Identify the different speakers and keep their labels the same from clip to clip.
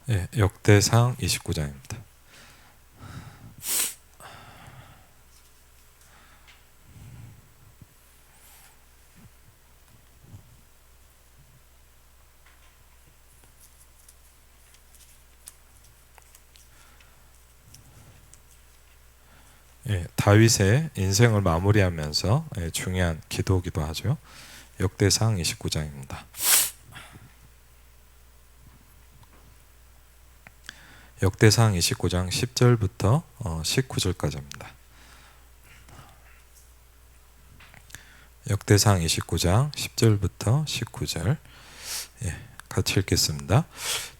Speaker 1: 예, 역대상 29장입니다. 예, 다윗의 인생을 마무리하면서 중요한 기도기도 하죠. 역대상 29장입니다. 역대상 29장 10절부터 19절까지입니다. 역대상 29장 10절부터 19절 같이 읽겠습니다.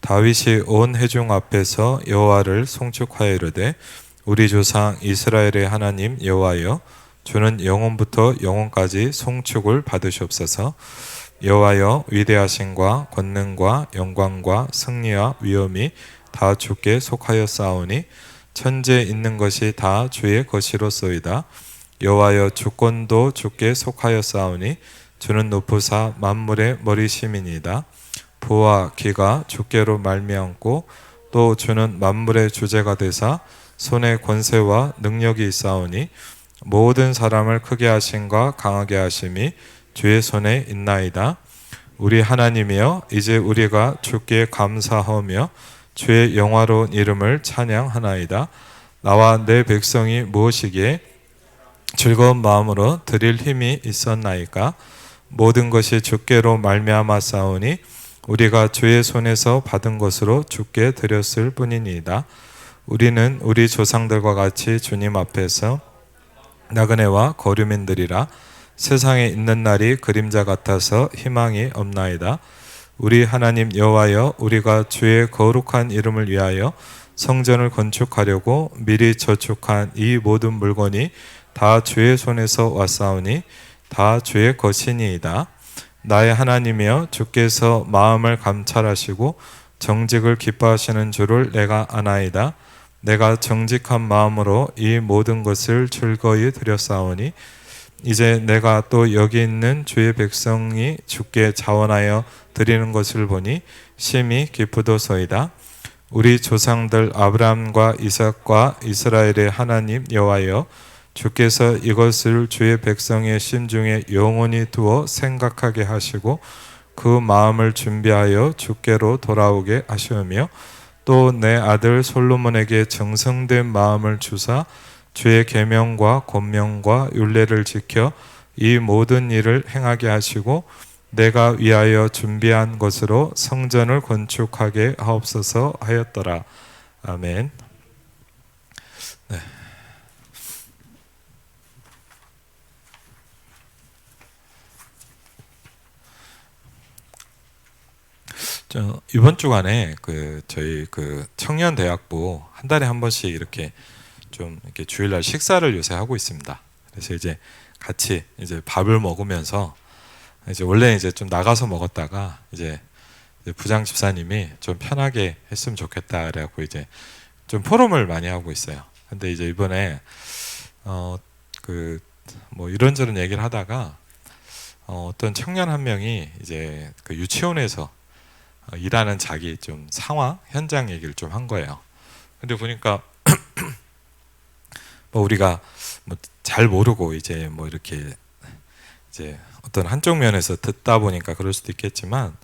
Speaker 1: 다윗이 온 회중 앞에서 여호와를 송축하여 이르되 우리 조상 이스라엘의 하나님 여호와여, 주는 영원부터 영원까지 송축을 받으시옵소서. 여호와여, 위대하심과 권능과 영광과 승리와 위엄이 다 주께 속하였사오니 천지에 있는 것이 다 주의 것이로소이다. 여호와여, 주권도 주께 속하였사오니 주는 높으사 만물의 머리심이니이다. 부와 기가 주께로 말미암고 또 주는 만물의 주제가 되사 손에 권세와 능력이 있사오니 모든 사람을 크게 하심과 강하게 하심이 주의 손에 있나이다. 우리 하나님이여, 이제 우리가 주께 감사하며 주의 영화로운 이름을 찬양하나이다. 나와 내 백성이 무엇이기에 즐거운 마음으로 드릴 힘이 있었나이까? 모든 것이 주께로 말미암았사오니 우리가 주의 손에서 받은 것으로 주께 드렸을 뿐이니이다. 우리는 우리 조상들과 같이 주님 앞에서 나그네와 거류민들이라. 세상에 있는 날이 그림자 같아서 희망이 없나이다. 우리 하나님 여호와여, 우리가 주의 거룩한 이름을 위하여 성전을 건축하려고 미리 저축한 이 모든 물건이 다 주의 손에서 왔사오니 다 주의 것이니이다. 나의 하나님이여, 주께서 마음을 감찰하시고 정직을 기뻐하시는 줄을 내가 아나이다. 내가 정직한 마음으로 이 모든 것을 즐거이 드렸사오니 이제 내가 또 여기 있는 주의 백성이 주께 자원하여 드리는 것을 보니 심히 기쁘도소이다. 우리 조상들 아브라함과 이삭과 이스라엘의 하나님 여호와여, 주께서 이것을 주의 백성의 심중에 영원히 두어 생각하게 하시고 그 마음을 준비하여 주께로 돌아오게 하시오며 또 내 아들 솔로몬에게 정성된 마음을 주사 주의 계명과 권명과 율례를 지켜 이 모든 일을 행하게 하시고 내가 위하여 준비한 것으로 성전을 건축하게 하옵소서 하였더라. 아멘. 네. 이번 주간에 저희 청년 대학부 한 달에 한 번씩 이렇게 좀 이렇게 주일날 식사를 요새 하고 있습니다. 그래서 이제 같이 이제 밥을 먹으면서 이제 원래 이제 좀 나가서 먹었다가 이제 부장 집사님이 좀 편하게 했으면 좋겠다 그래갖고 이제 좀 포럼을 많이 하고 있어요. 근데 이제 이번에 뭐 이런저런 얘기를 하다가 어떤 청년 한 명이 이제 유치원에서 일하는 자기 좀 상황, 현장 얘기를 좀 한 거예요. 근데 보니까 뭐 우리가 뭐 잘 모르고 이제 뭐 이렇게 이제 어떤 한쪽 면에서 듣다 보니까 그럴 수도 있겠지만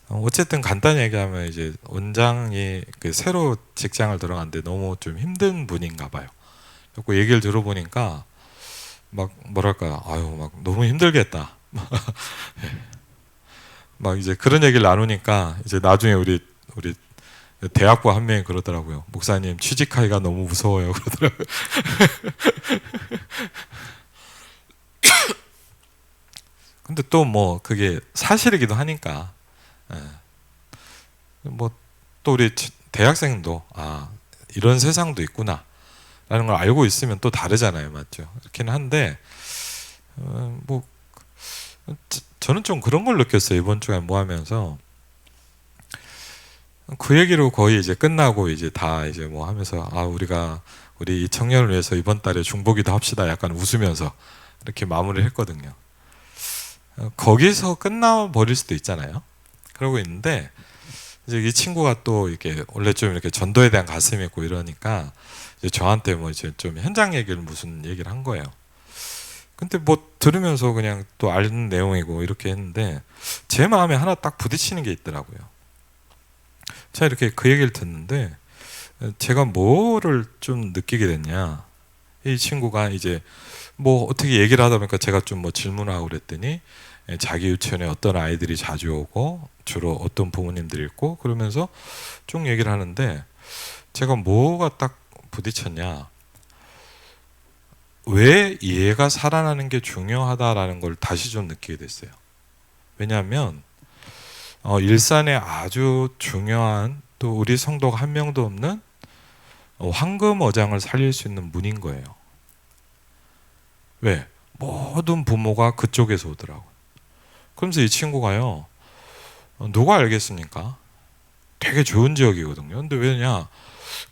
Speaker 1: 어쨌든 간단히 얘기하면 이제 원장이 새로 직장을 들어갔는데 너무 좀 힘든 분인가 봐요. 그리고 얘기를 들어보니까 막 뭐랄까, 아유 막 너무 힘들겠다. 막 이제 그런 얘기를 나누니까 이제 나중에 우리 대학부 한 명이 그러더라고요. 목사님 취직하기가 너무 무서워요 그러더라고요. 근데 또 뭐 그게 사실이기도 하니까 뭐 또 우리 대학생도 이런 세상도 있구나 라는 걸 알고 있으면 또 다르잖아요, 맞죠? 그렇긴 한데 뭐 저는 좀 그런 걸 느꼈어요. 이번 주에 뭐 하면서 그 얘기로 거의 이제 끝나고 이제 다 이제 뭐 하면서 우리 이 청년을 위해서 이번 달에 중보기도 합시다 약간 웃으면서 이렇게 마무리를 했거든요. 거기서 끝나 버릴 수도 있잖아요. 그러고 있는데 이제 이 친구가 또 이렇게 원래 좀 이렇게 전도에 대한 가슴이 있고 이러니까 이제 저한테 뭐 이제 좀 현장 얘기를 무슨 얘기를 한 거예요. 근데 뭐 들으면서 그냥 또 아는 내용이고 이렇게 했는데 제 마음에 하나 딱 부딪히는 게 있더라고요. 제가 이렇게 그 얘기를 듣는데 제가 뭐를 좀 느끼게 됐냐. 이 친구가 이제 뭐 어떻게 얘기를 하다 보니까 제가 좀 뭐 질문하고 그랬더니 자기 유치원에 어떤 아이들이 자주 오고 주로 어떤 부모님들이 있고 그러면서 쭉 얘기를 하는데 제가 뭐가 딱 부딪혔냐. 왜 얘가 살아나는 게 중요하다라는 걸 다시 좀 느끼게 됐어요. 왜냐하면 일산에 아주 중요한 또 우리 성도가 한 명도 없는 황금어장을 살릴 수 있는 문인 거예요. 왜? 모든 부모가 그쪽에서 오더라고요. 그러면서 이 친구가요. 누가 알겠습니까? 되게 좋은 지역이거든요. 근데 왜냐?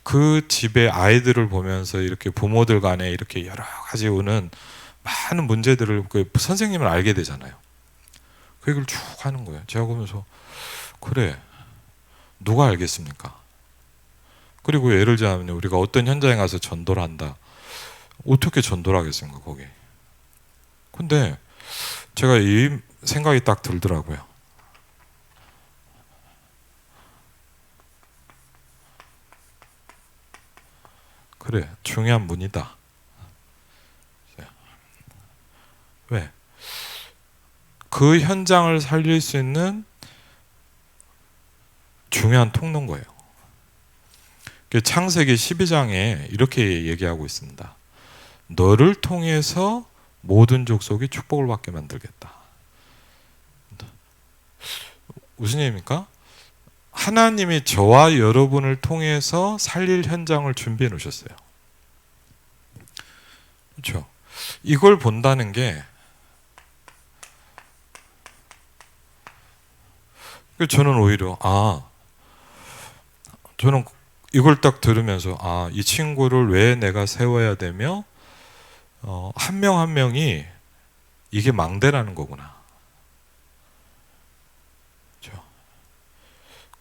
Speaker 1: 그 집의 아이들을 보면서 이렇게 부모들 간에 이렇게 여러 가지 오는 많은 문제들을 그 선생님을 알게 되잖아요. 그 얘기를 쭉 하는 거예요. 제가 보면서 그래 누가 알겠습니까? 그리고 예를 들자면 우리가 어떤 현장에 가서 전도를 한다. 어떻게 전도를 하겠습니까 거기? 근데 제가 이 생각이 딱 들더라고요. 그래 중요한 문이다. 왜? 그 현장을 살릴 수 있는 중요한 통로인 거예요. 창세기 12장에 이렇게 얘기하고 있습니다. 너를 통해서 모든 족속이 축복을 받게 만들겠다. 무슨 얘기입니까? 하나님이 저와 여러분을 통해서 살릴 현장을 준비해 놓으셨어요. 그렇죠? 이걸 본다는 게 저는 오히려 저는 이걸 딱 들으면서 이 친구를 왜 내가 세워야 되며 한 명 한 명이 이게 망대라는 거구나. 그렇죠?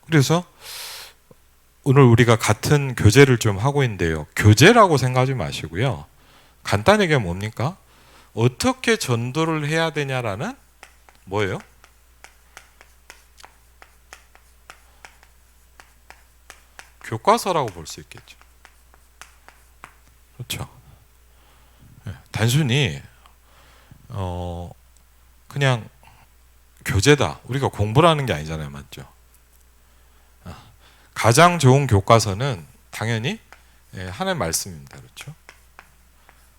Speaker 1: 그래서 오늘 우리가 같은 교제를 좀 하고 있는데요. 교제라고 생각하지 마시고요. 간단하게 뭡니까? 어떻게 전도를 해야 되냐라는 뭐예요? 교과서라고 볼 수 있겠죠. 그렇죠. 단순히 그냥 교재다. 우리가 공부를 하는 게 아니잖아요, 맞죠? 가장 좋은 교과서는 당연히 하나님의 말씀입니다, 그렇죠?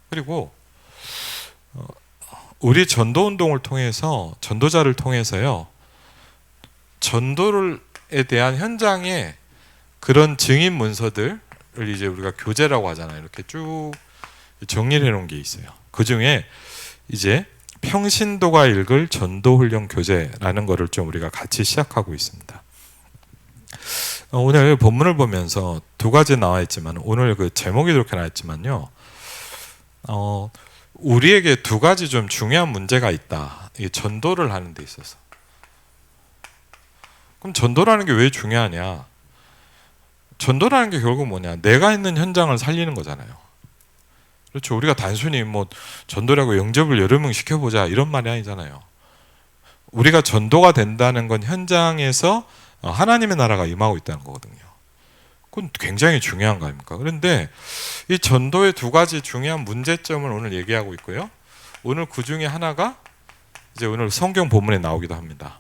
Speaker 1: 그리고 우리 전도 운동을 통해서 전도자를 통해서요, 전도에 대한 현장에 그런 증인 문서들을 이제 우리가 교재라고 하잖아요. 이렇게 쭉 정리를 해놓은 게 있어요. 그 중에 이제 평신도가 읽을 전도훈련 교재라는 거를 좀 우리가 같이 시작하고 있습니다. 오늘 본문을 보면서 두 가지 나와 있지만 오늘 그 제목이 이렇게 나와 있지만요. 우리에게 두 가지 좀 중요한 문제가 있다. 이게 전도를 하는 데 있어서. 그럼 전도라는 게 왜 중요하냐? 전도라는 게 결국 뭐냐? 내가 있는 현장을 살리는 거잖아요. 그렇죠. 우리가 단순히 뭐 전도라고 영접을 여러 명 시켜보자 이런 말이 아니잖아요. 우리가 전도가 된다는 건 현장에서 하나님의 나라가 임하고 있다는 거거든요. 그건 굉장히 중요한 거 아닙니까? 그런데 이 전도의 두 가지 중요한 문제점을 오늘 얘기하고 있고요. 오늘 그 중에 하나가 이제 오늘 성경 본문에 나오기도 합니다.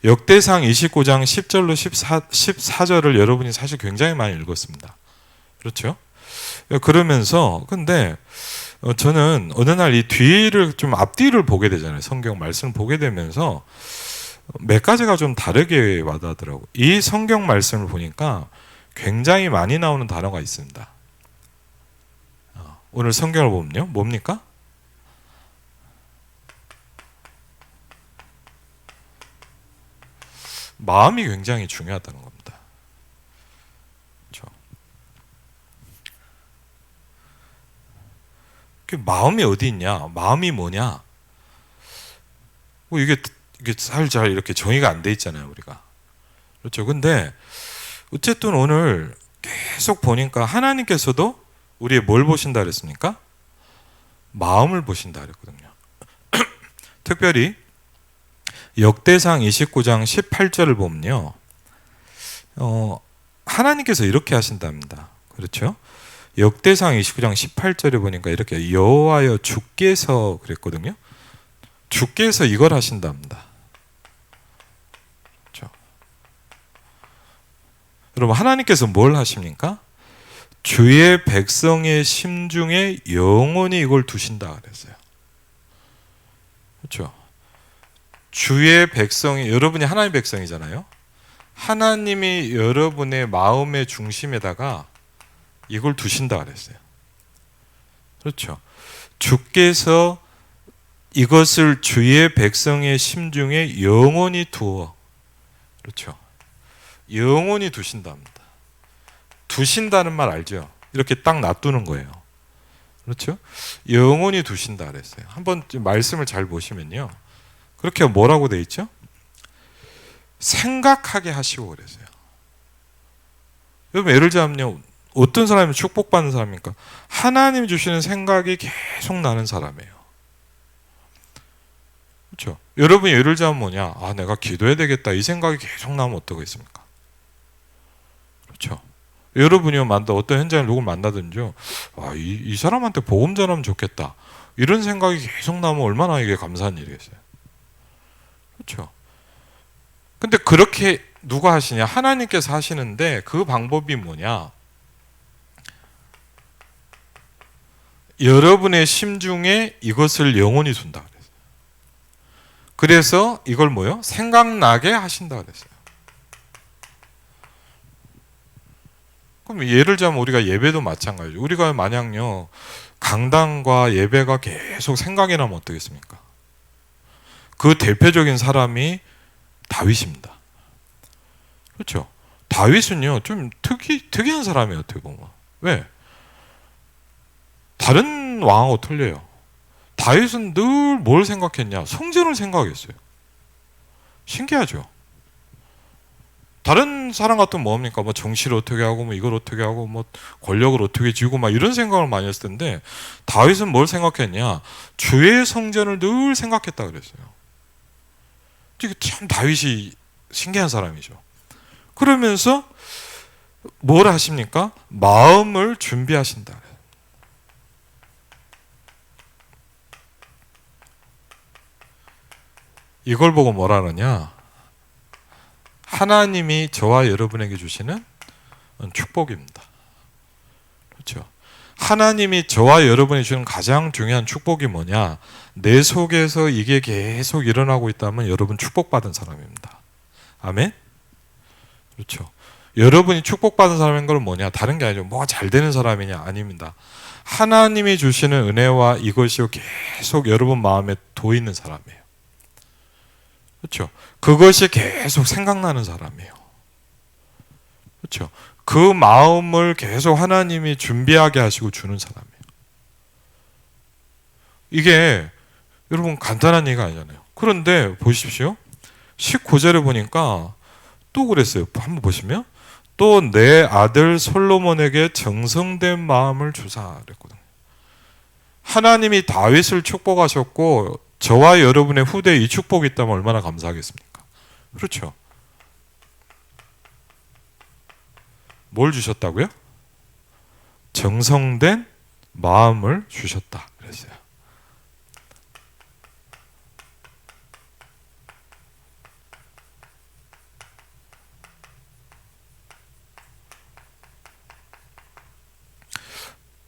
Speaker 1: 역대상 29장 10절로 14절을 여러분이 사실 굉장히 많이 읽었습니다. 그렇죠? 그러면서 근데 저는 어느 날 이 뒤를 좀 앞뒤를 보게 되잖아요. 성경 말씀을 보게 되면서 몇 가지가 좀 다르게 와닿더라고요. 이 성경 말씀을 보니까 굉장히 많이 나오는 단어가 있습니다. 오늘 성경을 보면요. 뭡니까? 마음이 굉장히 중요하다는 겁니다. 그렇죠? 마음이 어디 있냐? 마음이 뭐냐? 이게 살잘 이렇게 정의가 안 돼 있잖아요, 우리가. 그렇죠. 근데 어쨌든 오늘 계속 보니까 하나님께서도 우리의 뭘 보신다 그랬습니까? 마음을 보신다 그랬거든요. 특별히 역대상 29장 18절을 보면요, 하나님께서 이렇게 하신답니다. 그렇죠? 역대상 29장 18절에 보니까 이렇게 여호와여 주께서 그랬거든요. 주께서 이걸 하신답니다. 그렇죠? 여러분, 하나님께서 뭘 하십니까? 주의 백성의 심중에 영원히 이걸 두신다 그랬어요. 그렇죠? 주의 백성이, 여러분이 하나님의 백성이잖아요. 하나님이 여러분의 마음의 중심에다가 이걸 두신다 그랬어요. 그렇죠? 주께서 이것을 주의 백성의 심중에 영원히 두어, 그렇죠? 영원히 두신답니다. 두신다는 말 알죠? 이렇게 딱 놔두는 거예요. 그렇죠? 영원히 두신다 그랬어요. 한번 말씀을 잘 보시면요, 그렇게 뭐라고 돼 있죠? 생각하게 하시고 그랬어요. 여러분, 예를 들자면요, 어떤 사람이 축복받는 사람입니까? 하나님이 주시는 생각이 계속 나는 사람이에요. 그렇죠? 여러분이 예를 들자면 뭐냐? 아, 내가 기도해야 되겠다, 이 생각이 계속 나면 어떠겠습니까? 그렇죠? 여러분이요, 어떤 현장에 누굴 만나든지요, 아, 이 사람한테 복음 전하면 좋겠다, 이런 생각이 계속 나면 얼마나 이게 감사한 일이겠어요. 그렇죠? 근데 그렇게 누가 하시냐? 하나님께서 하시는데, 그 방법이 뭐냐? 여러분의 심중에 이것을 영원히 둔다 그랬어요. 그래서 이걸 뭐요? 생각나게 하신다 그랬어요. 그럼 예를 들자면 우리가 예배도 마찬가지죠. 우리가 만약요, 강단과 예배가 계속 생각이 나면 어떻겠습니까? 그 대표적인 사람이 다윗입니다. 그렇죠? 다윗은요, 좀 특이한 사람이에요, 어떻게 보면. 왜? 다른 왕하고 틀려요. 다윗은 늘 뭘 생각했냐? 성전을 생각했어요. 신기하죠? 다른 사람 같으면 뭡니까? 뭐 정치를 어떻게 하고, 뭐 이걸 어떻게 하고, 뭐 권력을 어떻게 쥐고, 막 이런 생각을 많이 했을 텐데, 다윗은 뭘 생각했냐? 주의 성전을 늘 생각했다 그랬어요. 이게 참 다윗이 신기한 사람이죠. 그러면서 뭘 하십니까? 마음을 준비하신다. 이걸 보고 뭐라 그러냐? 하나님이 저와 여러분에게 주시는 축복입니다. 그렇죠? 하나님이 저와 여러분에게 주는 가장 중요한 축복이 뭐냐? 내 속에서 이게 계속 일어나고 있다면 여러분 축복받은 사람입니다. 아멘? 그렇죠? 여러분이 축복받은 사람인 건 뭐냐? 다른 게 아니죠. 뭐가 잘 되는 사람이냐? 아닙니다. 하나님이 주시는 은혜와 이것이 계속 여러분 마음에 도 있는 사람이에요. 그렇죠? 그것이 계속 생각나는 사람이에요. 그렇죠? 그 마음을 계속 하나님이 준비하게 하시고 주는 사람이에요. 이게 여러분 간단한 얘기가 아니잖아요. 그런데 보십시오. 19절에 보니까 또 그랬어요. 한번 보시면 또 내 아들 솔로몬에게 정성된 마음을 주사 그랬거든요. 하나님이 다윗을 축복하셨고 저와 여러분의 후대에 이 축복이 있다면 얼마나 감사하겠습니까? 그렇죠? 뭘 주셨다고요? 정성된 마음을 주셨다 그랬어요.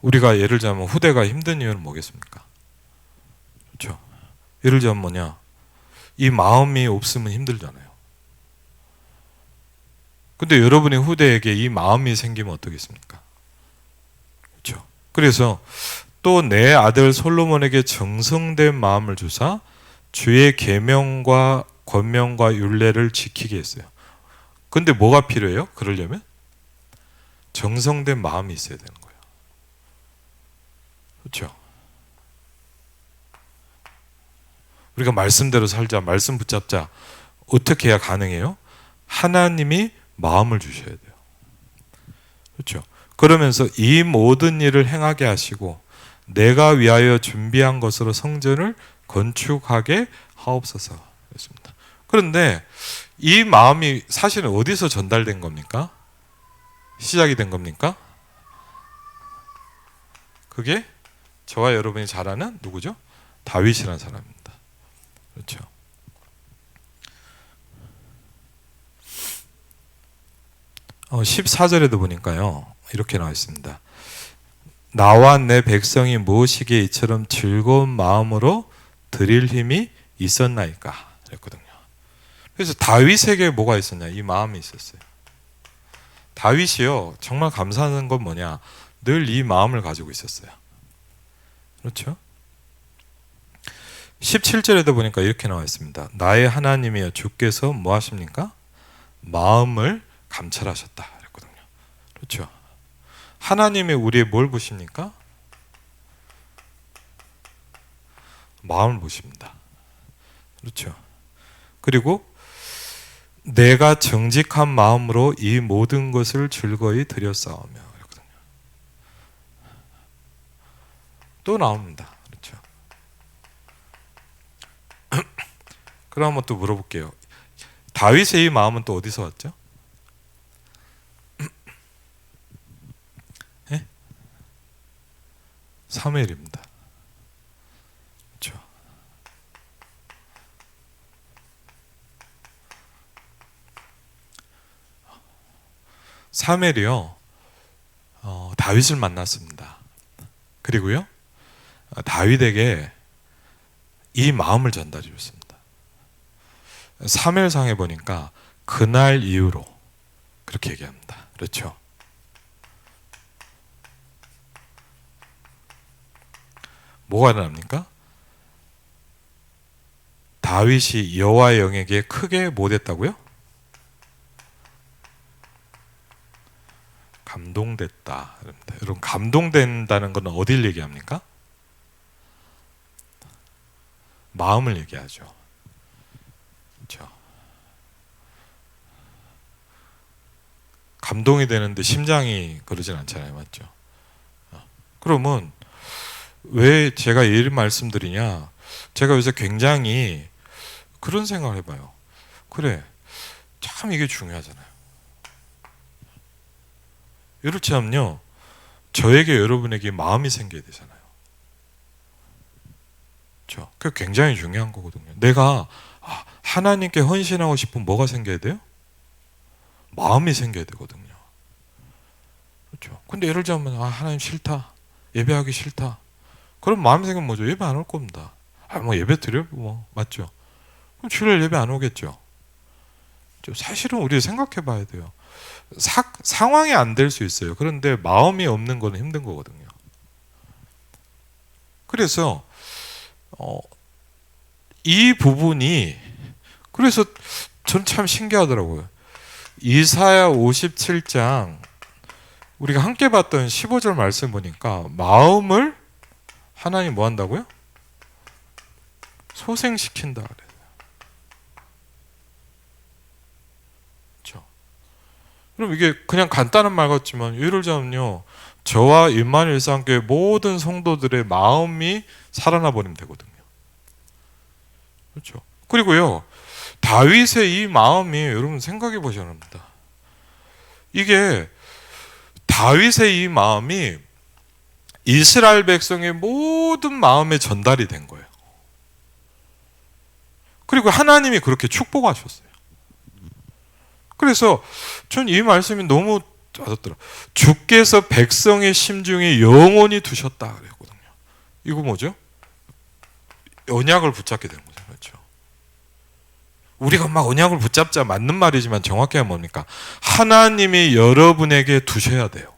Speaker 1: 우리가 예를 들자면 후대가 힘든 이유는 뭐겠습니까? 그렇죠? 예를 들자면 뭐냐? 이 마음이 없으면 힘들잖아요. 근데 여러분의 후대에게 이 마음이 생기면 어떻겠습니까? 그렇죠? 그래서 또 내 아들 솔로몬에게 정성된 마음을 주사 주의 계명과 권명과 율례를 지키게 했어요. 근데 뭐가 필요해요? 그러려면 정성된 마음이 있어야 되는 거예요. 그렇죠? 우리가 말씀대로 살자, 말씀 붙잡자, 어떻게 해야 가능해요? 하나님이 마음을 주셔야 돼요. 그렇죠? 그러면서 이 모든 일을 행하게 하시고 내가 위하여 준비한 것으로 성전을 건축하게 하옵소서 했습니다. 그런데 이 마음이 사실은 어디서 전달된 겁니까? 시작이 된 겁니까? 그게 저와 여러분이 잘 아는 누구죠? 다윗이라는 사람입니다. 그렇죠? 14절에도 보니까요, 이렇게 나와 있습니다. 나와 내 백성이 무엇이기에 이처럼 즐거운 마음으로 드릴 힘이 있었나이까 그랬거든요. 그래서 다윗에게 뭐가 있었냐? 이 마음이 있었어요. 다윗이요, 정말 감사한 건 뭐냐? 늘 이 마음을 가지고 있었어요. 그렇죠? 17절에도 보니까 이렇게 나와 있습니다. 나의 하나님이여 주께서 뭐 하십니까? 마음을 감찰하셨다 그랬거든요. 그렇죠? 하나님이 우리의 뭘 보십니까? 마음을 보십니다. 그렇죠? 그리고 내가 정직한 마음으로 이 모든 것을 즐거이 드렸사오며 그랬거든요. 또 나옵니다. 그렇죠? 그럼 한번 또 물어볼게요. 다윗의 이 마음은 또 어디서 왔죠? 네? 사무엘입니다. 그렇죠? 사무엘이요, 다윗을 만났습니다. 그리고요, 다윗에게 이 마음을 전달해 줬습니다. 사무엘상에 보니까 그날 이후로 그렇게 얘기합니다. 그렇죠? 뭐가 일어납니까? 다윗이 여호와의 영에게 크게 못했다고요? 감동됐다. 여러분, 감동된다는 것은 어딜 얘기합니까? 마음을 얘기하죠. 그렇죠? 감동이 되는데 심장이 그러진 않잖아요, 맞죠? 그러면 왜 제가 이 말씀드리냐? 제가 요새 굉장히 그런 생각을 해봐요. 그래, 참 이게 중요하잖아요. 이렇지않요, 저에게 여러분에게 마음이 생겨야 되잖아요. 그렇죠? 그게 굉장히 중요한 거거든요. 내가 하나님께 헌신하고 싶으면 뭐가 생겨야 돼요? 마음이 생겨야 되거든요. 그렇죠? 근데 예를 들자면 하나님 싫다, 예배하기 싫다. 그럼 마음이 생기면 뭐죠? 예배 안 올 겁니다. 뭐 예배 드려 뭐 맞죠? 그럼 주일 예배 안 오겠죠. 사실은 우리 생각해 봐야 돼요. 상황이 안 될 수 있어요. 그런데 마음이 없는 건 힘든 거거든요. 그래서 이 부분이, 그래서 전 참 신기하더라고요. 이사야 57장 우리가 함께 봤던 15절 말씀 보니까 마음을 하나님 뭐 한다고요? 소생시킨다 그래요. 그렇죠? 그럼 이게 그냥 간단한 말 같지만 예를 들자면요, 저와 임마누엘 일상교회 모든 성도들의 마음이 살아나 버리면 되거든요. 그렇죠? 그리고요, 다윗의 이 마음이 여러분 생각해 보셔야 합니다. 이게 다윗의 이 마음이 이스라엘 백성의 모든 마음에 전달이 된 거예요. 그리고 하나님이 그렇게 축복하셨어요. 그래서 전 이 말씀이 너무 와닿더라. 주께서 백성의 심중에 영원히 두셨다 그랬거든요. 이거 뭐죠? 언약을 붙잡게 되는 거죠. 그렇죠? 우리가 막 언약을 붙잡자 맞는 말이지만 정확히 하면 뭡니까? 하나님이 여러분에게 두셔야 돼요.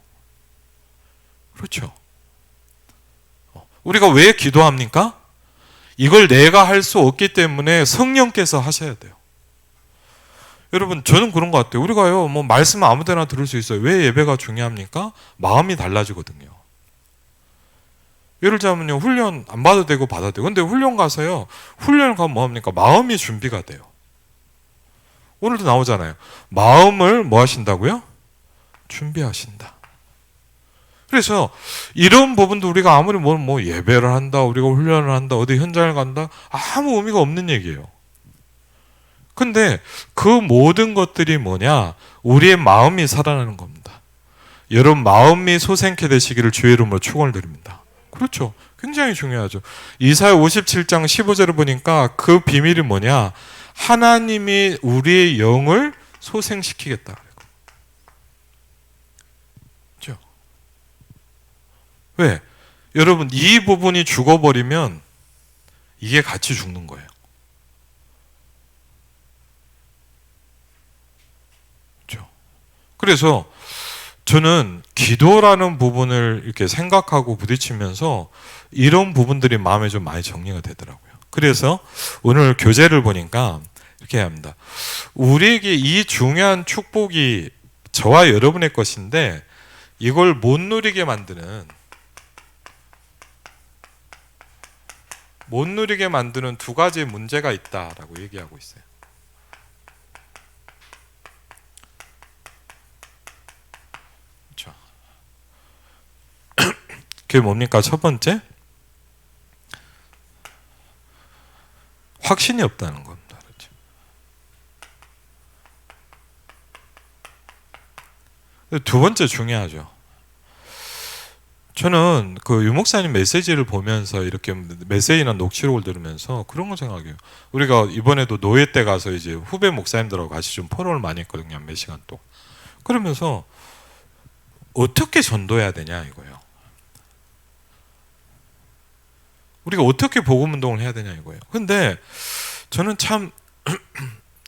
Speaker 1: 그렇죠? 우리가 왜 기도합니까? 이걸 내가 할 수 없기 때문에 성령께서 하셔야 돼요. 여러분, 저는 그런 것 같아요. 우리가요, 뭐 말씀 아무 데나 들을 수 있어요. 왜 예배가 중요합니까? 마음이 달라지거든요. 예를 들자면요, 훈련 안 받아도 되고 받아도 되고. 근데 훈련 가서요, 훈련을 가면 뭐합니까? 마음이 준비가 돼요. 오늘도 나오잖아요. 마음을 뭐 하신다고요? 준비하신다. 그래서 이런 부분도 우리가 아무리 뭐 예배를 한다, 우리가 훈련을 한다, 어디 현장을 간다, 아무 의미가 없는 얘기예요. 근데 그 모든 것들이 뭐냐? 우리의 마음이 살아나는 겁니다. 여러분 마음이 소생케 되시기를 주의 이름으로 축원을 드립니다. 그렇죠. 굉장히 중요하죠. 이사야 57장 15절을 보니까 그 비밀이 뭐냐? 하나님이 우리의 영을 소생시키겠다. 그렇죠? 왜? 여러분 이 부분이 죽어버리면 이게 같이 죽는 거예요. 그렇죠? 그래서 저는 기도라는 부분을 이렇게 생각하고 부딪히면서 이런 부분들이 마음에 좀 많이 정리가 되더라고요. 그래서 오늘 교재를 보니까 이렇게 합니다. 우리에게 이 중요한 축복이 저와 여러분의 것인데 이걸 못 누리게 만드는 두 가지의 문제가 있다라고 얘기하고 있어요. 그렇죠. 그게 뭡니까? 첫 번째, 확신이 없다는 겁니다. 그렇죠? 두 번째 중요하죠. 저는 그 유목사님 메시지를 보면서 이렇게 메시지나 녹취록을 들으면서 그런 걸 생각해요. 우리가 이번에도 노예 때 가서 이제 후배 목사님들하고 같이 좀 포럼을 많이 했거든요. 몇 시간 동안. 그러면서 어떻게 전도해야 되냐 이거예요. 우리가 어떻게 복음 운동을 해야 되냐 이거예요. 근데 저는 참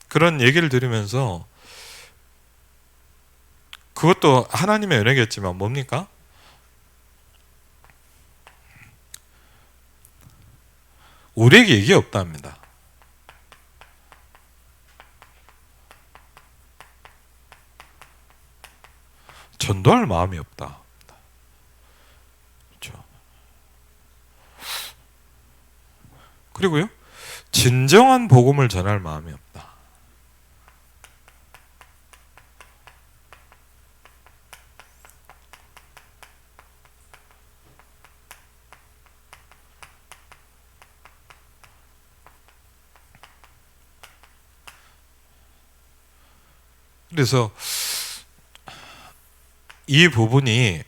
Speaker 1: 그런 얘기를 들으면서 그것도 하나님의 은혜겠지만 뭡니까? 우리에게 이게 없답니다. 전도할 마음이 없다. 그렇죠. 그리고요, 진정한 복음을 전할 마음이 없다. 그래서 이 부분이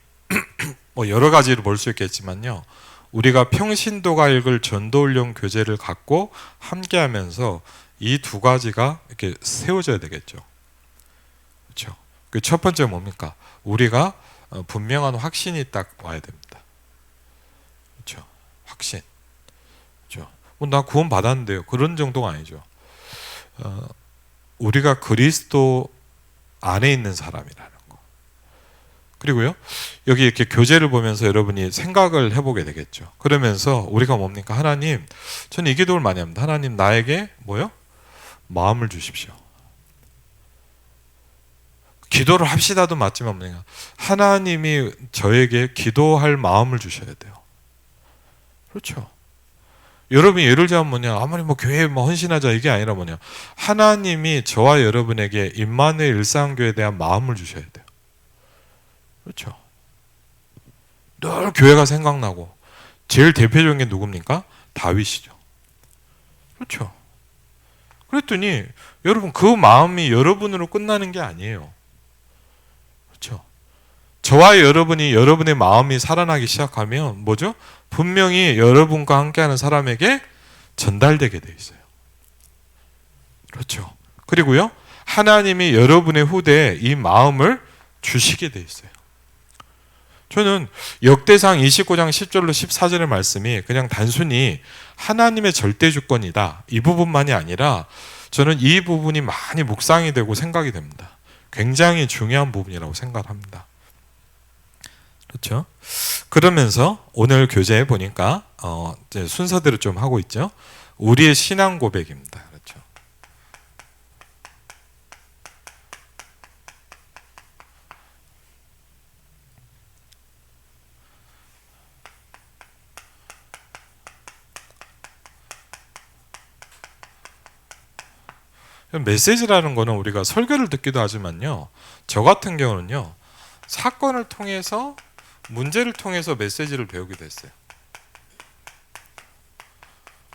Speaker 1: 뭐 여러 가지로 볼 수 있겠지만요. 우리가 평신도가 읽을 전도훈련 교재를 갖고 함께하면서 이 두 가지가 이렇게 세워져야 되겠죠. 그렇죠. 그 첫 번째 뭡니까? 우리가 분명한 확신이 딱 와야 됩니다. 그렇죠. 확신. 그렇죠. 나 구원 받았는데요. 그런 정도가 아니죠. 우리가 그리스도 안에 있는 사람이라는 거. 그리고요, 여기 이렇게 교재를 보면서 여러분이 생각을 해보게 되겠죠. 그러면서 우리가 뭡니까? 하나님, 저는 이 기도를 많이 합니다. 하나님, 나에게 뭐요? 마음을 주십시오. 기도를 합시다도 맞지만 뭐냐? 하나님이 저에게 기도할 마음을 주셔야 돼요. 그렇죠. 여러분이 예를 들면 뭐냐? 아무리 뭐 교회에 뭐 헌신하자 이게 아니라 뭐냐? 하나님이 저와 여러분에게 임마누엘 일상교회에 대한 마음을 주셔야 돼요. 그렇죠. 늘 교회가 생각나고 제일 대표적인 게 누굽니까? 다윗이죠. 그렇죠. 그랬더니 여러분 그 마음이 여러분으로 끝나는 게 아니에요. 그렇죠. 저와 여러분이 여러분의 마음이 살아나기 시작하면 뭐죠? 분명히 여러분과 함께하는 사람에게 전달되게 돼 있어요. 그렇죠. 그리고요, 하나님이 여러분의 후대에 이 마음을 주시게 돼 있어요. 저는 역대상 29장 10절로 14절의 말씀이 그냥 단순히 하나님의 절대 주권이다 이 부분만이 아니라 저는 이 부분이 많이 묵상이 되고 생각이 됩니다. 굉장히 중요한 부분이라고 생각합니다. 그렇죠? 그러면서 오늘 교재에 보니까 이제 순서대로 좀 하고 있죠. 우리의 신앙 고백입니다. 그렇죠? 메시지라는 거는 우리가 설교를 듣기도 하지만요. 저 같은 경우는요. 사건을 통해서 문제를 통해서 메시지를 배우기도 했어요.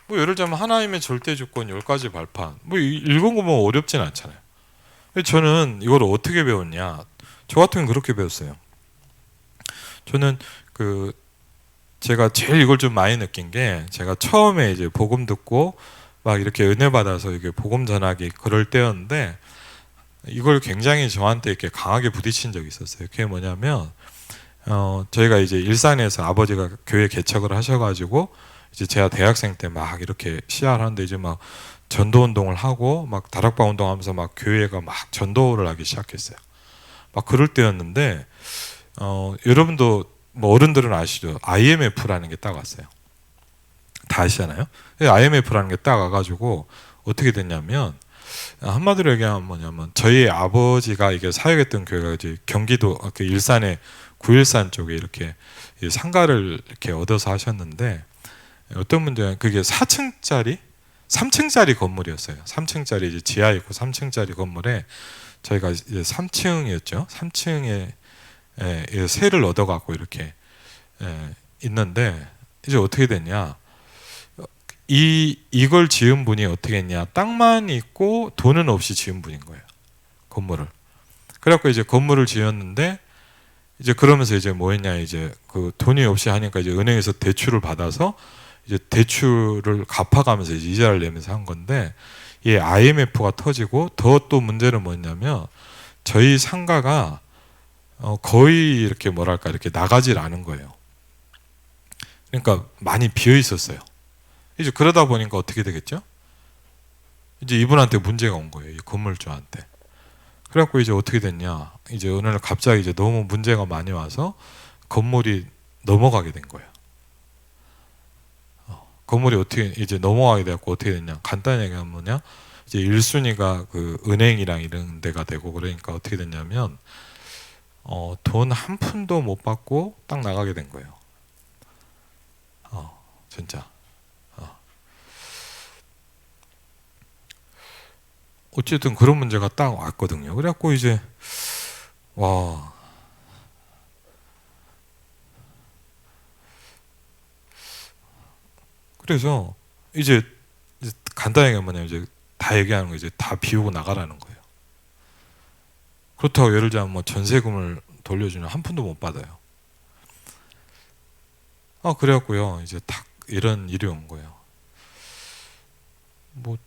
Speaker 1: 뭐 예를 들면 하나님의 절대 주권 10가지 발판. 뭐 읽은 거 뭐 어렵진 않잖아요. 저는 이걸 어떻게 배웠냐? 저 같은 경우는 그렇게 배웠어요. 저는 그 제가 제일 이걸 좀 많이 느낀 게 제가 처음에 이제 복음 듣고 막 이렇게 은혜 받아서 이게 복음 전하기 그럴 때였는데 이걸 굉장히 저한테 이렇게 강하게 부딪힌 적이 있었어요. 그게 뭐냐면 저희가 이제 일산에서 아버지가 교회 개척을 하셔가지고 이제 제가 대학생 때 막 이렇게 시작을 하는데 이제 막 전도 운동을 하고 막 다락방 운동하면서 막 교회가 막 전도를 하기 시작했어요. 막 그럴 때였는데 여러분도 뭐 어른들은 아시죠? IMF라는 게 딱 왔어요. 다 아시잖아요. IMF라는 게 딱 와가지고 어떻게 됐냐면 한마디로 얘기하면 뭐냐면 저희 아버지가 이게 사역했던 교회가 이제 경기도 그 일산의 구일산 쪽에 이렇게 상가를 이렇게 얻어서 하셨는데 어떤 문제는 그게 4층짜리 3층짜리 건물이었어요. 3층짜리 이제 지하 있고 3층짜리 건물에 저희가 이제 3층이었죠. 3층에 세를 얻어갖고 이렇게 있는데 이제 어떻게 됐냐? 이걸 지은 분이 어떻게 했냐? 땅만 있고 돈은 없이 지은 분인 거예요. 건물을. 그래갖고 이제 건물을 지었는데 이제 그러면서 이제 뭐 했냐? 이제 그 돈이 없이 하니까 이제 은행에서 대출을 받아서 이제 대출을 갚아가면서 이제 이자를 내면서 한 건데 이 IMF가 터지고 더 또 문제는 뭐냐면 저희 상가가 거의 이렇게 뭐랄까 이렇게 나가질 않은 거예요. 그러니까 많이 비어 있었어요. 이제 그러다 보니까 어떻게 되겠죠? 이제 이분한테 문제가 온 거예요. 이 건물주한테. 그래갖고 이제 어떻게 됐냐? 이제 어느 날 갑자기 이제 너무 문제가 많이 와서 건물이 넘어가게 된 거예요. 건물이 어떻게 이제 넘어가게 돼갖고 어떻게 됐냐? 간단히 얘기하면 뭐냐? 이제 1순위가 그 은행이랑 이런 데가 되고 그러니까 어떻게 됐냐면 돈 한 푼도 못 받고 딱 나가게 된 거예요. 진짜. 어쨌든 그런 문제가 딱 왔거든요. 그래갖고 이제 와 그래서 이제 간단하게 뭐냐면 이제 다 얘기하는 거 이제 다 비우고 나가라는 거예요. 그렇다고 예를 들면 뭐 전세금을 돌려주면 한 푼도 못 받아요. 그래갖고요 이제 딱 이런 일이 온 거예요. 뭐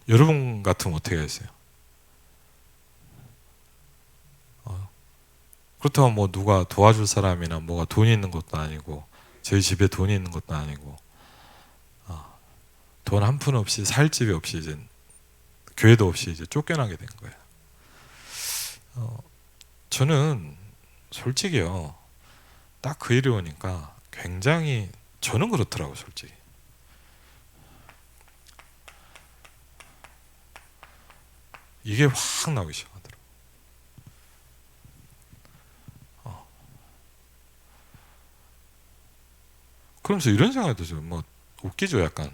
Speaker 1: 여러분 같으면 어떻게 하겠어요? 그렇다고 뭐 누가 도와줄 사람이나 뭐가 돈이 있는 것도 아니고 저희 집에 돈이 있는 것도 아니고 돈 한 푼 없이 살 집이 없이 이제 교회도 없이 이제 쫓겨나게 된 거예요. 저는 솔직히요 딱 그 일이 오니까 굉장히 저는 그렇더라고요 솔직히. 이게 확 나오기 시작하더라고요. 그러면서 이런 생각이 들어요. 뭐 웃기죠 약간.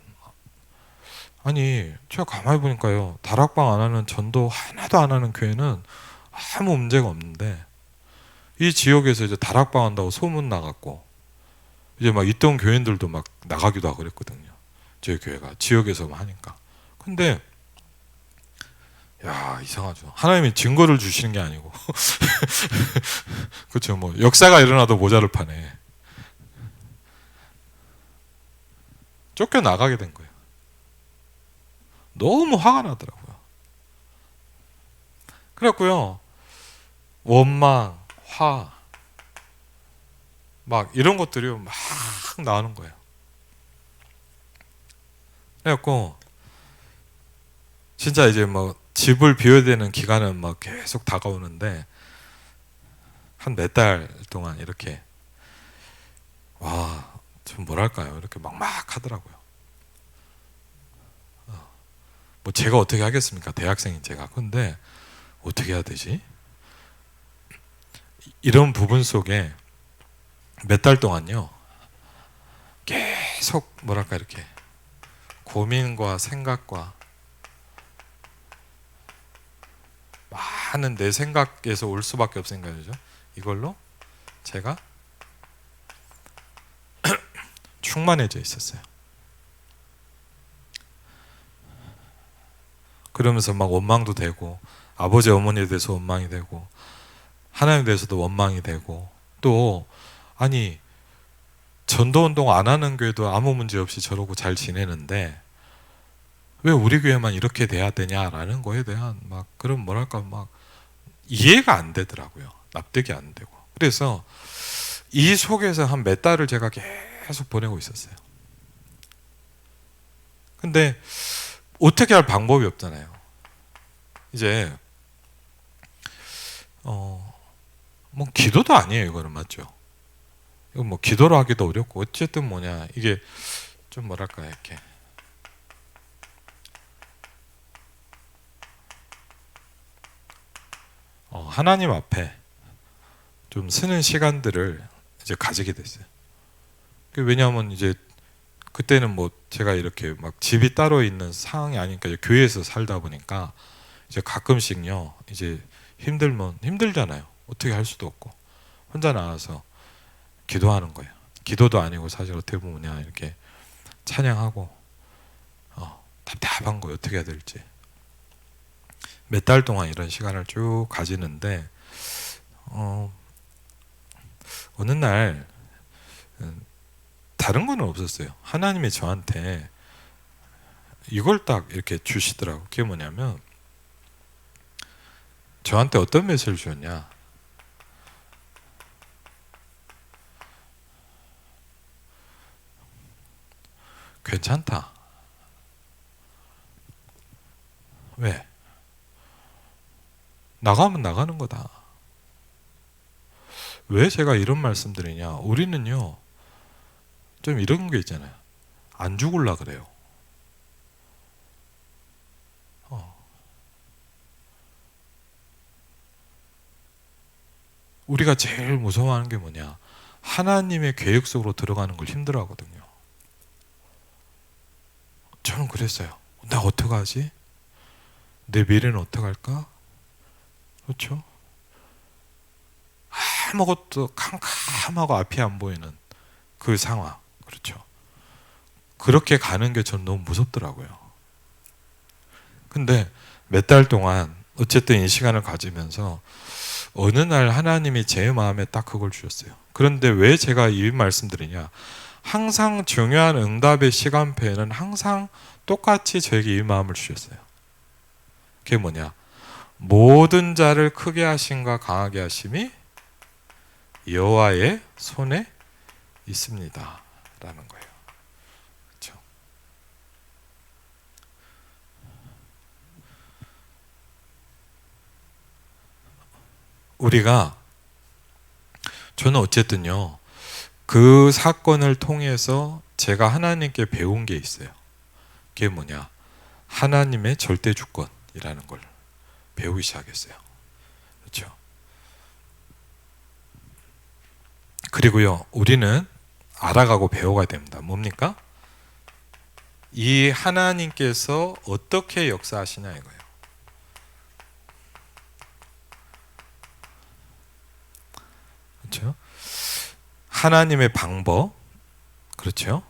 Speaker 1: 아니 제가 가만히 보니까요 다락방 안 하는 전도 하나도 안 하는 교회는 아무 문제가 없는데 이 지역에서 이제 다락방 한다고 소문 나갔고 이제 막 있던 교인들도 막 나가기도 하고 그랬거든요. 저희 교회가 지역에서만 하니까. 근데 야 이상하죠. 하나님이 증거를 주시는 게 아니고 그렇죠. 뭐 역사가 일어나도 모자를 파네. 쫓겨 나가게 된 거예요. 너무 화가 나더라고요. 그래갖고요 원망, 화, 막 이런 것들이 막 나오는 거예요. 그래갖고 진짜 이제 뭐 집을 비워야 되는 기간은 막 계속 다가오는데 한 몇 달 동안 이렇게 와 좀 뭐랄까요 이렇게 막막 하더라고요. 뭐 제가 어떻게 하겠습니까? 대학생인 제가. 근데 어떻게 해야 되지? 이런 부분 속에 몇 달 동안요 계속 뭐랄까 이렇게 고민과 생각과 많은 내 생각에서 올 수밖에 없으니까 그죠? 이걸로 제가 충만해져 있었어요. 그러면서 막 원망도 되고 아버지 어머니에 대해서 원망이 되고 하나님에 대해서도 원망이 되고 또 아니 전도운동 안 하는 교회도 아무 문제 없이 저러고 잘 지내는데 왜 우리 교회만 이렇게 돼야 되냐라는 거에 대한 막 그런 뭐랄까 막 이해가 안 되더라고요. 납득이 안 되고. 그래서 이 속에서 한 몇 달을 제가 계속 보내고 있었어요. 근데 어떻게 할 방법이 없잖아요. 이제 뭐 기도도 아니에요. 이거는 맞죠? 이거 뭐 기도로 하기도 어렵고 어쨌든 뭐냐 이게 좀 뭐랄까 이렇게 하나님 앞에 좀 쓰는 시간들을 이제 가지게 됐어요. 왜냐하면 이제 그때는 뭐 제가 이렇게 막 집이 따로 있는 상황이 아니니까 이제 교회에서 살다 보니까 이제 가끔씩요 이제 힘들면 힘들잖아요. 어떻게 할 수도 없고 혼자 나와서 기도하는 거예요. 기도도 아니고 사실 어떻게 보면 그냥 이렇게 찬양하고 답답한 거 어떻게 해야 될지 몇 달 동안 이런 시간을 쭉 가지는데 어느 날 다른 건 없었어요. 하나님이 저한테 이걸 딱 이렇게 주시더라고. 그게 뭐냐면 저한테 어떤 메시지를 주었냐. 괜찮다. 왜? 나가면 나가는 거다. 왜 제가 이런 말씀 드리냐? 우리는요 좀 이런 게 있잖아요. 안 죽을라 그래요. 우리가 제일 무서워하는 게 뭐냐? 하나님의 계획 속으로 들어가는 걸 힘들어하거든요. 저는 그랬어요. 나 어떡하지? 내 미래는 어떡할까? 그렇죠? 아무것도 캄캄하고 앞이 안 보이는 그 상황. 그렇죠? 그렇게 가는 게 전 너무 무섭더라고요. 근데 몇 달 동안 어쨌든 이 시간을 가지면서 어느 날 하나님이 제 마음에 딱 그걸 주셨어요. 그런데 왜 제가 이 말씀드리냐? 항상 중요한 응답의 시간표에는 항상 똑같이 저에게 이 마음을 주셨어요. 그게 뭐냐? 모든 자를 크게 하심과 강하게 하심이 여호와의 손에 있습니다. 라는 거예요. 그렇죠? 저는 어쨌든요, 그 사건을 통해서 제가 하나님께 배운 게 있어요. 그게 뭐냐? 하나님의 절대 주권이라는 걸 배우기 시작했어요. 그렇죠? 그리고요, 우리는 알아가고 배워가야 됩니다. 뭡니까? 이 하나님께서 어떻게 역사하시냐 이거예요. 그렇죠? 하나님의 방법, 그렇죠?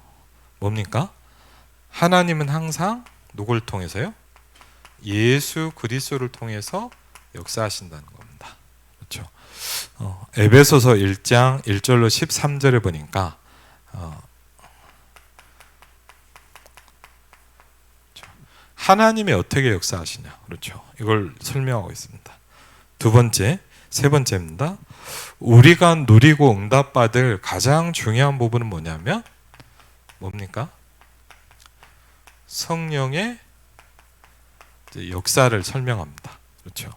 Speaker 1: 뭡니까? 하나님은 항상 누굴 통해서요? 예수 그리스도를 통해서 역사하신다는 겁니다. 그렇죠? 에베소서 1장 1절로 13절에 보니까 하나님이 어떻게 역사하시냐, 그렇죠? 이걸 설명하고 있습니다. 두 번째, 세 번째입니다. 우리가 누리고 응답받을 가장 중요한 부분은 뭐냐면 뭡니까? 성령의 역사를 설명합니다. 그렇죠?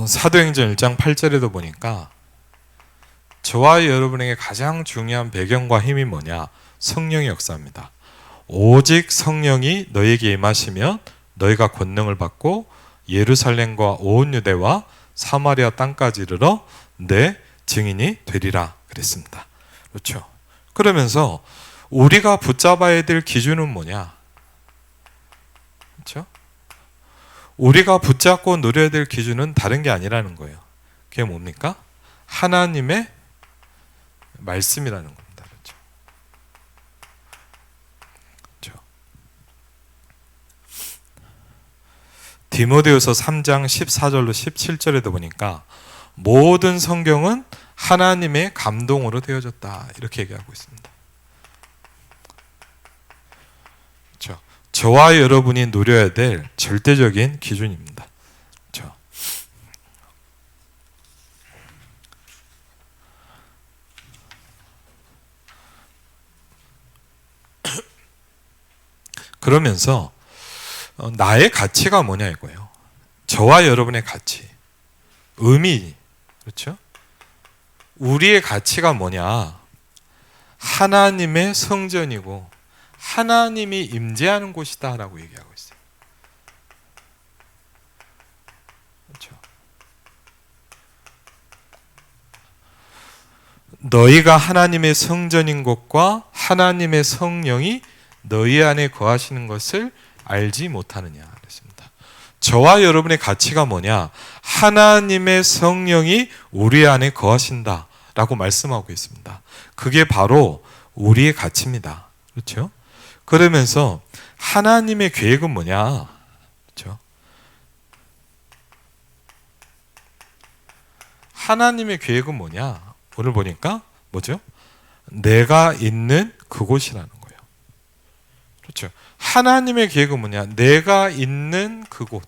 Speaker 1: 사도행전 1장 8절에도 보니까 저와 여러분에게 가장 중요한 배경과 힘이 뭐냐? 성령의 역사입니다. 오직 성령이 너에게 임하시면 너희가 권능을 받고 예루살렘과 온 유대와 사마리아 땅까지 이르러 내 증인이 되리라 그랬습니다. 그렇죠? 그러면서 우리가 붙잡아야 될 기준은 뭐냐? 그렇죠? 우리가 붙잡고 누려야 될 기준은 다른 게 아니라는 거예요. 그게 뭡니까? 하나님의 말씀이라는 겁니다. 그렇죠? 그렇죠? 디모데후서 3장 14절로 17절에도 보니까 모든 성경은 하나님의 감동으로 되어졌다 이렇게 얘기하고 있습니다. 그렇죠? 저와 여러분이 누려야 될 절대적인 기준입니다. 그렇죠? 그러면서 나의 가치가 뭐냐 이거예요. 저와 여러분의 가치, 의미, 그렇죠? 우리의 가치가 뭐냐? 하나님의 성전이고 하나님이 임재하는 곳이다라고 얘기하고 있어요. 그렇죠? 너희가 하나님의 성전인 것과 하나님의 성령이 너희 안에 거하시는 것을 알지 못하느냐 그랬습니다. 저와 여러분의 가치가 뭐냐? 하나님의 성령이 우리 안에 거하신다 라고 말씀하고 있습니다. 그게 바로 우리의 가치입니다. 그렇죠? 그러면서 하나님의 계획은 뭐냐? 그렇죠? 하나님의 계획은 뭐냐? 오늘 보니까 뭐죠? 내가 있는 그곳이라는 거예요. 그렇죠? 하나님의 계획은 뭐냐? 내가 있는 그곳.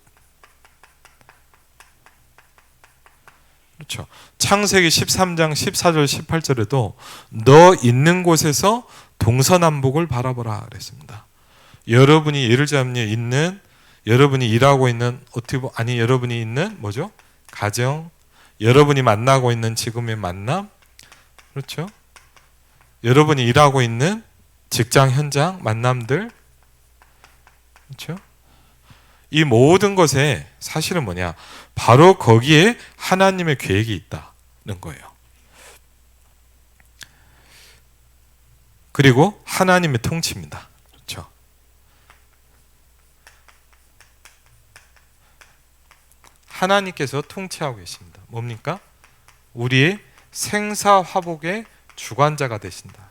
Speaker 1: 그렇죠? 창세기 13장 14절 18절에도 너 있는 곳에서 동서남북을 바라보라 그랬습니다. 여러분이 예를 들자면 있는, 여러분이 일하고 있는, 여러분이 있는 뭐죠? 가정, 여러분이 만나고 있는 지금의 만남, 그렇죠? 여러분이 일하고 있는 직장 현장 만남들, 그렇죠? 이 모든 것에 사실은 뭐냐? 바로 거기에 하나님의 계획이 있다는 거예요. 그리고 하나님의 통치입니다. 그렇죠? 하나님께서 통치하고 계십니다. 뭡니까? 우리의 생사화복의 주관자가 되신다.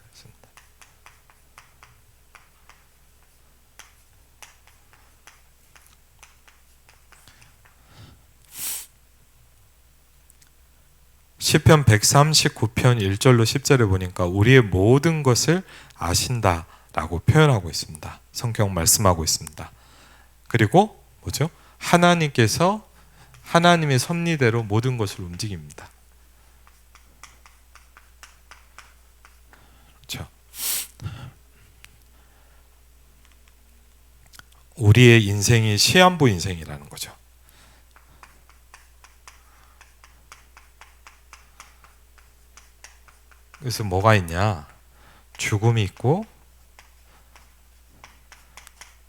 Speaker 1: 시편 139편 1절로 10절에 보니까 우리의 모든 것을 아신다라고 표현하고 있습니다. 성경 말씀하고 있습니다. 그리고 뭐죠? 하나님께서 하나님의 섭리대로 모든 것을 움직입니다. 그렇죠? 우리의 인생이 시한부 인생이라는 거죠. 그래서 뭐가 있냐? 죽음이 있고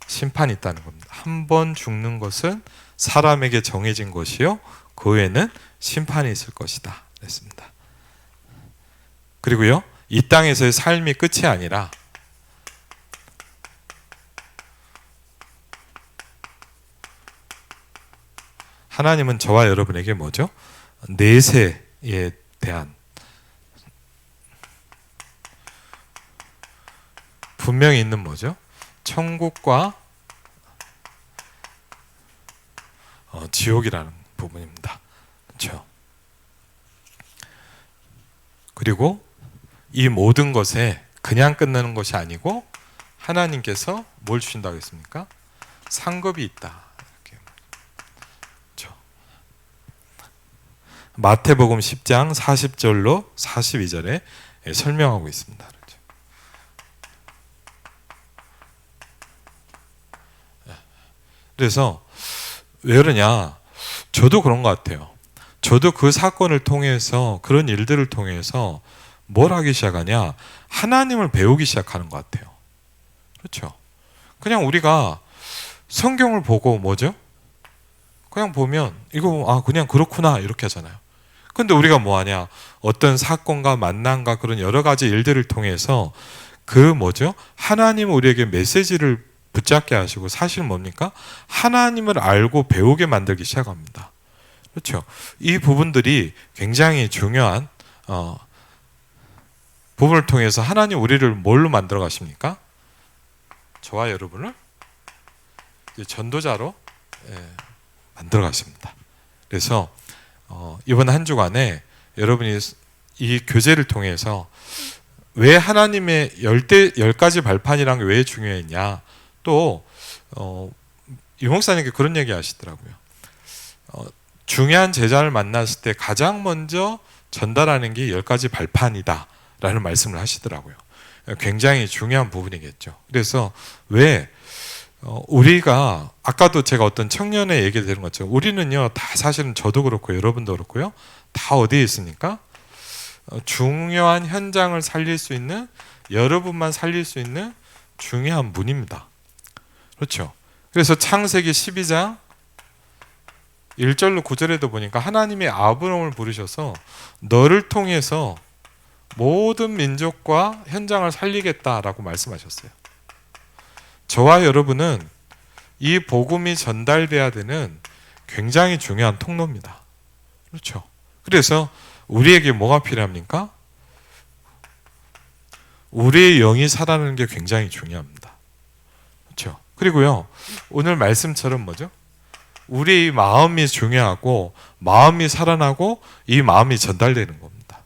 Speaker 1: 심판이 있다는 겁니다. 한 번 죽는 것은 사람에게 정해진 것이요 그 후에는 심판이 있을 것이다 그랬습니다. 그리고요 이 땅에서의 삶이 끝이 아니라 하나님은 저와 여러분에게 뭐죠? 내세에 대한 분명히 있는 뭐죠? 천국과 지옥이라는 부분입니다. 그렇죠? 그리고 이 모든 것에 그냥 끝나는 것이 아니고 하나님께서 뭘 주신다고 했습니까? 상급이 있다. 이렇게. 그렇죠? 마태복음 10장 40절로 42절에 설명하고 있습니다. 그래서 왜 그러냐? 저도 그런 것 같아요. 저도 그 사건을 통해서 그런 일들을 통해서 뭘 하기 시작하냐? 하나님을 배우기 시작하는 것 같아요. 그렇죠? 그냥 우리가 성경을 보고 뭐죠? 그냥 보면 이거 그냥 그렇구나 이렇게 하잖아요. 근데 우리가 뭐 하냐? 어떤 사건과 만남과 그런 여러 가지 일들을 통해서 그 뭐죠? 하나님 우리에게 메시지를 붙잡게 하시고 사실 뭡니까? 하나님을 알고 배우게 만들기 시작합니다. 그렇죠? 이 부분들이 굉장히 중요한 부분을 통해서 하나님 우리를 뭘로 만들어 가십니까? 저와 여러분을 전도자로 만들어 가십니다. 그래서 이번 한 주간에 여러분이 이 교제를 통해서 왜 하나님의 10가지 발판이라는 게 왜 중요했냐, 또 유 목사님께 그런 얘기 하시더라고요. 중요한 제자를 만났을 때 가장 먼저 전달하는 게 10가지 발판이다 라는 말씀을 하시더라고요. 굉장히 중요한 부분이겠죠. 그래서 왜 우리가 아까도 제가 어떤 청년의 얘기를 들은 것처럼 우리는요, 다 사실은 저도 그렇고 여러분도 그렇고요, 다 어디에 있습니까? 중요한 현장을 살릴 수 있는, 여러분만 살릴 수 있는 중요한 문입니다. 그렇죠? 그래서 창세기 12장 1절로 9절에도 보니까 하나님이 아브람을 부르셔서 너를 통해서 모든 민족과 현장을 살리겠다라고 말씀하셨어요. 저와 여러분은 이 복음이 전달돼야 되는 굉장히 중요한 통로입니다. 그렇죠? 그래서 우리에게 뭐가 필요합니까? 우리의 영이 살아나는 게 굉장히 중요합니다. 그렇죠? 그리고요, 오늘 말씀처럼 뭐죠? 우리의 마음이 중요하고, 마음이 살아나고 이 마음이 전달되는 겁니다.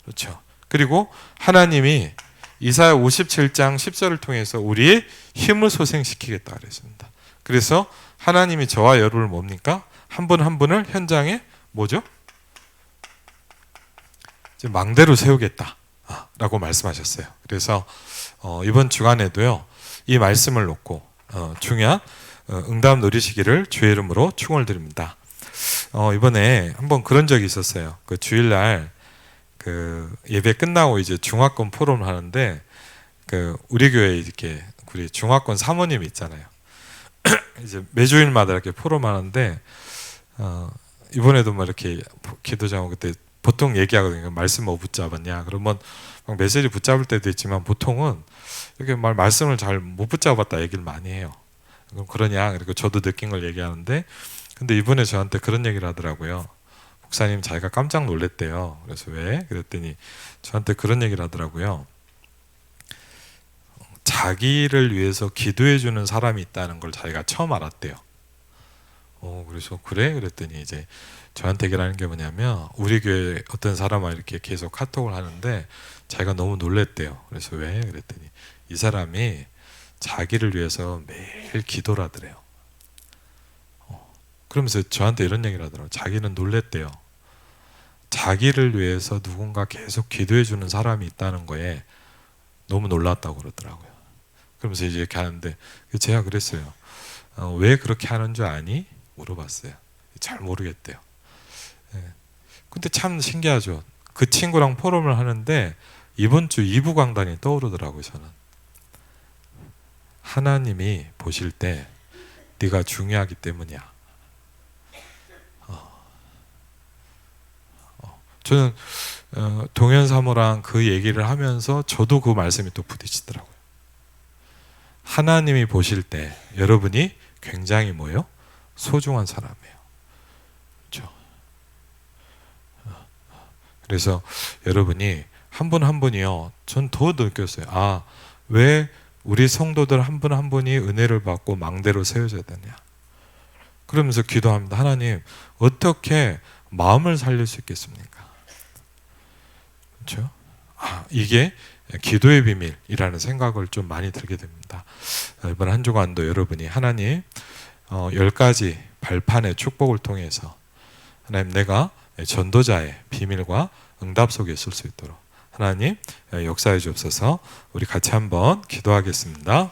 Speaker 1: 그렇죠? 그리고 하나님이 이사야 57장 10절을 통해서 우리의 힘을 소생시키겠다 그랬습니다. 그래서 하나님이 저와 여러분을 뭡니까? 한 분 한 분을 현장에 뭐죠? 망대로 세우겠다 라고 말씀하셨어요. 그래서 이번 주간에도요, 이 말씀을 놓고 중요한 응답 누리시기를 주의 이름으로 축원을 드립니다. 이번에 한번 그런 적이 있었어요. 그 주일날 그 예배 끝나고 이제 중화권 포럼을 하는데, 그 우리 교회에 이렇게 우리 중화권 사모님 있잖아요. 이제 매주일마다 이렇게 포럼 하는데, 이번에도 막 이렇게 기도자고 그때 보통 얘기하거든요. 말씀 뭐 붙잡았냐? 그러면 막 메시지 붙잡을 때도 있지만 보통은 이렇게 말씀을 잘 못 붙잡았다 얘기를 많이 해요. 그럼 그러냐? 그리고 저도 느낀 걸 얘기하는데, 근데 이번에 저한테 그런 얘기를 하더라고요. 목사님 자기가 깜짝 놀랐대요. 그래서 왜? 그랬더니 저한테 그런 얘기를 하더라고요. 자기를 위해서 기도해 주는 사람이 있다는 걸 자기가 처음 알았대요. 그래서 그래? 그랬더니 이제 저한테 얘기를 하는 게 뭐냐면, 우리 교회 어떤 사람과 이렇게 계속 카톡을 하는데 자기가 너무 놀랬대요. 그래서 왜? 그랬더니 이 사람이 자기를 위해서 매일 기도를 하더래요. 그러면서 저한테 이런 얘기를 하더라고요. 자기는 놀랬대요. 자기를 위해서 누군가 계속 기도해 주는 사람이 있다는 거에 너무 놀랐다고 그러더라고요. 그러면서 이제 이렇게 하는데 제가 그랬어요. 왜 그렇게 하는 줄 아니? 물어봤어요. 잘 모르겠대요. 근데 참 신기하죠. 그 친구랑 포럼을 하는데 이번 주 2부 강단이 떠오르더라고요. 저는 하나님이 보실 때 네가 중요하기 때문이야. 저는 동현 사모랑 그 얘기를 하면서 저도 그 말씀이 또 부딪히더라고요. 하나님이 보실 때 여러분이 굉장히 뭐예요? 소중한 사람이에요. 그렇죠? 그래서 여러분이 한 분 한 분이요, 전 더 느꼈어요. 왜 우리 성도들 한 분 한 분이 은혜를 받고 망대로 세워져야 되냐. 그러면서 기도합니다. 하나님, 어떻게 마음을 살릴 수 있겠습니까? 그렇죠? 이게 기도의 비밀이라는 생각을 좀 많이 들게 됩니다. 이번 한 주간도 여러분이 하나님 10가지 발판의 축복을 통해서 하나님, 내가 전도자의 비밀과 응답 속에 있을 수 있도록 하나님 역사해 주옵소서. 우리 같이 한번 기도하겠습니다.